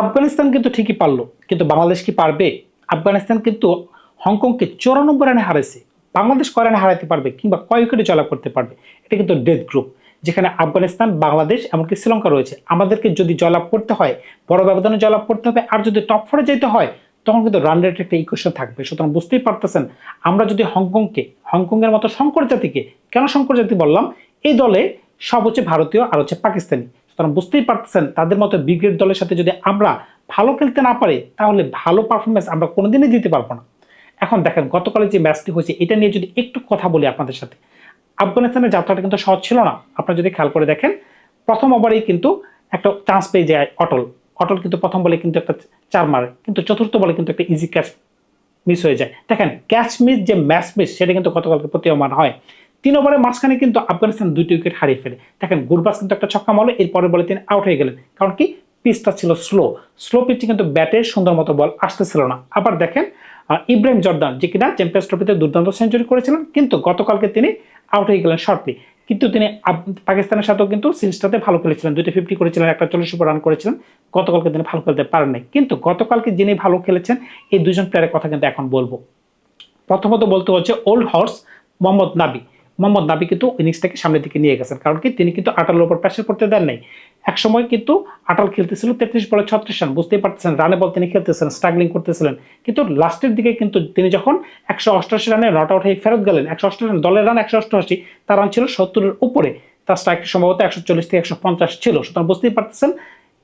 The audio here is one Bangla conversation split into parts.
আফগানিস্তান কিন্তু ঠিকই পারলো, কিন্তু বাংলাদেশ কি পারবে? আফগানিস্তান কিন্তু হংকংকে 94 রানে হারাইছে। বাংলাদেশ কয় রানে হারাইতে পারবে কিংবা কয় উইকেটে জয়লাভ করতে পারবে? এটা কিন্তু ডেথ গ্রুপ, যেখানে আফগানিস্তান, বাংলাদেশ এমনকি শ্রীলঙ্কা রয়েছে। আমাদেরকে যদি জয়লাভ করতে হয়, বড় ব্যবধানে জয়লাভ করতে হবে, আর যদি টপ 4-এ যেতে হয় তখন কিন্তু রান রেটের একটা ইকুয়েশন থাকবে। সুতরাং বুঝতেই পারতেছেন, আমরা যদি হংকংয়ের মতো সংকর জাতিকে, কেন সংকর জাতি বললাম, এই দলে সব হচ্ছে ভারতীয় আর হচ্ছে পাকিস্তানি। সুতরাং বুঝতেই পারতেছেন, তাদের মতো ব্রিগেড দলের সাথে যদি আমরা ভালো খেলতে না পারি তাহলে ভালো পারফরমেন্স আমরা কোনোদিনই দিতে পারবো না। এখন দেখেন, গতকালে যে ম্যাচটি হয়েছে এটা নিয়ে যদি একটু কথা বলি আপনাদের সাথে। আফগানিস্তানের যাত্রাটা কিন্তু সহজ ছিল না। আপনারা যদি খেয়াল করে দেখেন, প্রথম ওভারেই কিন্তু একটা চান্স পেয়ে যায় অটল। অটল কিন্তু প্রথম বলে কিন্তু একটা 4 মারে, কিন্তু চতুর্থ বলে কিন্তু একটা ইজি ক্যাচ মিস হয়ে যায়। দেখেন, ক্যাচ মিস যে ম্যাচ মিস সেটা কিন্তু গতকালকে প্রতীয়মান হয়। 3 ওভারের মাঝখানে কিন্তু আফগানিস্তান 2টি উইকেট হারিয়ে ফেলে। দেখেন, গুরবাজ কিন্তু একটা ছক্কা মারলো, এর পরের বলে তিনি আউট হয়ে গেলেন। কারণ কি? পিচটা ছিল স্লো পিচে কিন্তু ব্যাটে সুন্দর মতো বল আসতেছিল না। আবার দেখেন, ইব্রাহিম জর্দান যে কিনা চ্যাম্পিয়ন্স ট্রফিতে দুর্দান্ত সেঞ্চুরি করেছিলেন, কিন্তু গতকালকে তিনি আউট হয়ে গেলেন শর্টলি। কিন্তু তিনি পাকিস্তানের সাথেও কিন্তু সিরিজটাতে ভালো খেলেছিলেন, 2টি 50 করেছিলেন, একটা 40 উপর রান করেছিলেন। গতকালকে তিনি ভালো খেলতে পারেন নাই, কিন্তু গতকালকে যিনি ভালো খেলেছেন এই দুজন প্লেয়ারের কথা কিন্তু এখন বলবো। প্রথমত বলতে হচ্ছে ওল্ড হর্স মোহাম্মদ নাবি। মোহাম্মদ নাবি কিন্তু ইনিংসটাকে সামনের দিকে নিয়ে গেছেন। কারণ কি? তিনি কিন্তু আটালের উপর প্রেসার করতে দেন নাই। এক সময় কিন্তু আটাল খেলতেছিল 33 বলে 36 রান, বুঝতেই পারতেছেন রানে বল তিনি খেলতেছিলেন, স্ট্রাগলিং করতেছিলেন। কিন্তু লাস্টের দিকে কিন্তু তিনি যখন 188 রানে নট আউট হয়ে ফেরত গেলেন, 188 রান, দলের রান 188, তার রান ছিল 70-এর উপরে, তার স্ট্রাইক সম্ভবত 140 থেকে 150 ছিল। সুতরাং বুঝতেই পারতেছেন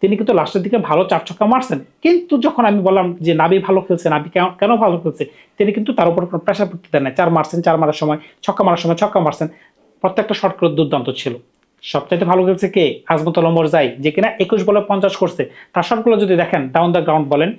তিনি কিন্তু লাস্টের দিকে ভালো 4 ছক্কা মারছেন। কিন্তু যখন আমি বললাম যে নাবি ভালো খেলছে, নাবি কেন ভালো খেলছে, তিনি কিন্তু তার উপর কোনো প্রেশার পড়তে দেন না। 4 মারছেন, 4 মারার সময় ছক্কা মারার সময় ছক্কা মারছেন, প্রত্যেকটা শট করে দুর্দান্ত ছিল। সবচাইতে ভালো খেলছে কে? আজমতুল ওমরজাই, যে কিনা 21 বলে 50 করছে। তার শটগুলো যদি দেখেন, ডাউন দ্য গ্রাউন্ড বলেন,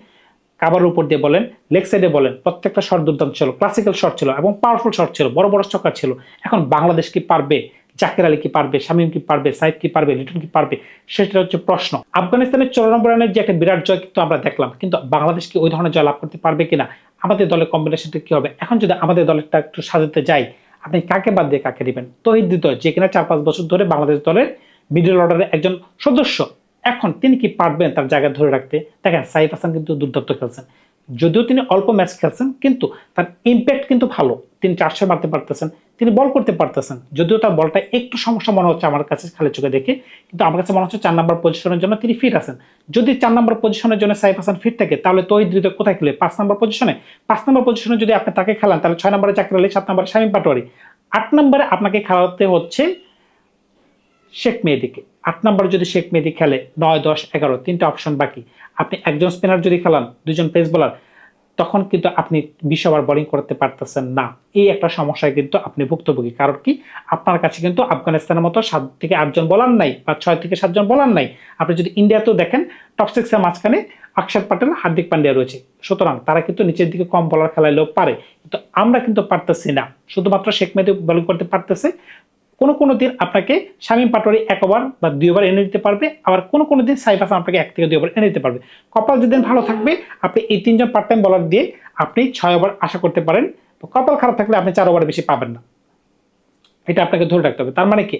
কাভারের উপর দিয়ে বলেন, লেগ সাইডে বলেন, প্রত্যেকটা শট দুর্দান্ত ছিল, ক্লাসিক্যাল শট ছিল এবং পাওয়ারফুল শট ছিল, বড় বড় ছক্কা ছিল। এখন বাংলাদেশ কি পারবে? জাকির আলী কি পারবে? শামীম কি পারবে? সাইদ কি পারবে? লিটন কি পারবে? সেটা হচ্ছে প্রশ্ন। আফগানিস্তানের 94 রানের যে একটা বিরাট জয় কিন্তু আমরা দেখলাম, কিন্তু বাংলাদেশ কি ওই ধরনের জয় লাভ করতে পারবে কিনা? আমাদের দলের কম্বিনেশনটা কি হবে? এখন যদি আমাদের দলেরটা একটু সাজাতে যাই, আপনি কাকে বাদ দিয়ে কাকে দিবেন? তৌহিদ হৃদয়, যে কিনা 4-5 বছর ধরে বাংলাদেশ দলের মিডল অর্ডারের একজন সদস্য, এখন তিনি কি পারবেন তার জায়গা ধরে রাখতে? দেখেন, সাইফ হাসান কিন্তু দুর্দান্ত খেলছেন, যদিও তিনি অল্প ম্যাচ খেলছেন, কিন্তু তার ইম্প্যাক্ট কিন্তু ভালো। তিনি 400 মারতে পারতেছেন, তিনি বল করতে পারতেছেন, যদিও তার বলটা একটু সমস্যা মনে হচ্ছে আমার কাছে খালি চোখে দেখে, কিন্তু আমার কাছে মনে হচ্ছে 4 নম্বর পজিশনের জন্য তিনি ফিট আছেন। যদি 4 নম্বর পজিশনের জন্য সাইফ হাসান ফিট থাকে, তাহলে তৌহিদ হৃদয় কোথায় খেলে? 5 নম্বর পজিশনে। 5 নম্বর পজিশনে যদি আপনি তাকে খেলান, তাহলে 6 নম্বরে জাকির আলী, 7 নম্বরে শামীম পাটোয়ারি, 8 নম্বরে আপনাকে খেলাতে হচ্ছে শেখ মেহেদীকে। 8 নম্বরে যদি শেখ মেহেদী খেলে, 9, 10, 11 তিনটা অপশন বাকি। আপনি একজন স্পিনার যদি খেলান, 2জন পেস বোলার, তখন কিন্তু আপনি 20 ওভার বোলিং করতে পারতেছেন না। এই একটা সমস্যায় কিন্তু আপনি ভুক্তভোগী। কারণ কি? আপনার কাছে কিন্তু আফগানিস্তানের মতো 7 থেকে 8 জন বোলার নাই, বা 6 থেকে 7 জন বোলার নাই। আপনি যদি ইন্ডিয়াতেও দেখেন, টপ 6 এর মাঝখানে অক্ষর প্যাটেল, হার্দিক পান্ডিয়া রয়েছে। সুতরাং তারা কিন্তু নিচের দিকে কম বোলার খেলাইলেও পারে, কিন্তু আমরা কিন্তু পারতেছি না। শুধুমাত্র শেখ মেহেদী বোলিং করতে পারতেছে। কোনো দিন আপনাকে শামীম পাটোয়ারি 1 ওভার বা 2 ওভার এনে দিতে পারবে, আবার কোনো দিন সাইফ হাসান আপনাকে 1 থেকে 2 ওভার এনে দিতে পারবে। কপাল যেদিন ভালো থাকবে, আপনি এই 3 জন পার্ট টাইম বোলার দিয়ে আপনি 6 ওভার আশা করতে পারেন। কপাল খারাপ থাকলে আপনি 4 ওভার বেশি পাবেন না। এটা আপনাকে ধরে রাখতে হবে। তার মানে কি?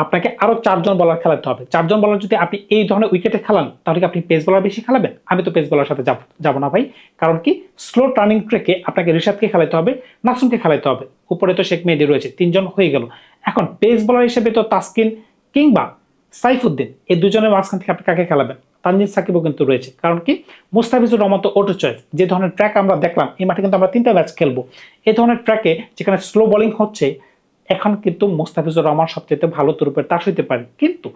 আপনাকে আরো 4 জন বোলার খেলাতে হবে। 4 জন বোলার যদি আপনি এই ধরনের উইকেটে খেলান, তাহলে কি আপনি পেস বোলার বেশি খেলাবেন? আমি তো পেস বোলার সাথে যাব না ভাই। কারণ কি? স্লো টার্নিং ট্রেকে আপনাকে রিশাদকে খেলাতে হবে, নাসুমকে খেলাতে হবে, উপরে তো শেখ মেহেদী রয়েছে, 3 জন হয়ে গেল। এখন পেস বোলার হিসেবে তো তাসকিন কিংবা সাইফুদ্দিন, এই দুজনের মাঝখান থেকে আপনি কাকে খেলাবেন? তানজিদ সাকিবও কিন্তু রয়েছে। কারণ কি? মুস্তাফিজুর রহমান তো অটো চয়েস। যে ধরনের ট্র্যাক আমরা দেখলাম, এই মাঠে কিন্তু আমরা 3টা ম্যাচ খেলবো, এই ধরনের ট্র্যাকে যেখানে স্লো বোলিং হচ্ছে, এখন কিন্তু মুস্তাফিজুর রহমান সবচেয়ে ভালো তুরুপের তাস হইতে পারে। কিন্তু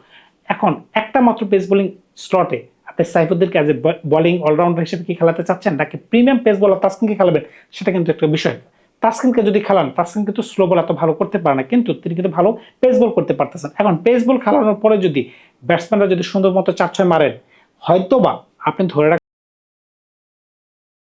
এখন একটা মাত্র পেস বোলিং স্লটে আপনি সাইফুদ্দিনকে অ্যাজ এ বোলিং অলরাউন্ডার হিসেবে কি খেলাতে চাচ্ছেন, নাকি প্রিমিয়াম পেস বোলার তাসকিনকে খেলাবেন? সেটা কিন্তু একটা বিষয়। তাসকিনকে যদি খেলান, তাসকিন কিন্তু স্লো বল এত ভালো করতে পারে না, কিন্তু তিনি কিন্তু ভালো পেস বল করতে পারতেছেন। এখন পেস বল খেলানোর পরে যদি ব্যাটসম্যানরা যদি সুন্দর মতো 4-6 মারেন, হয়তোবা আপনি ধরে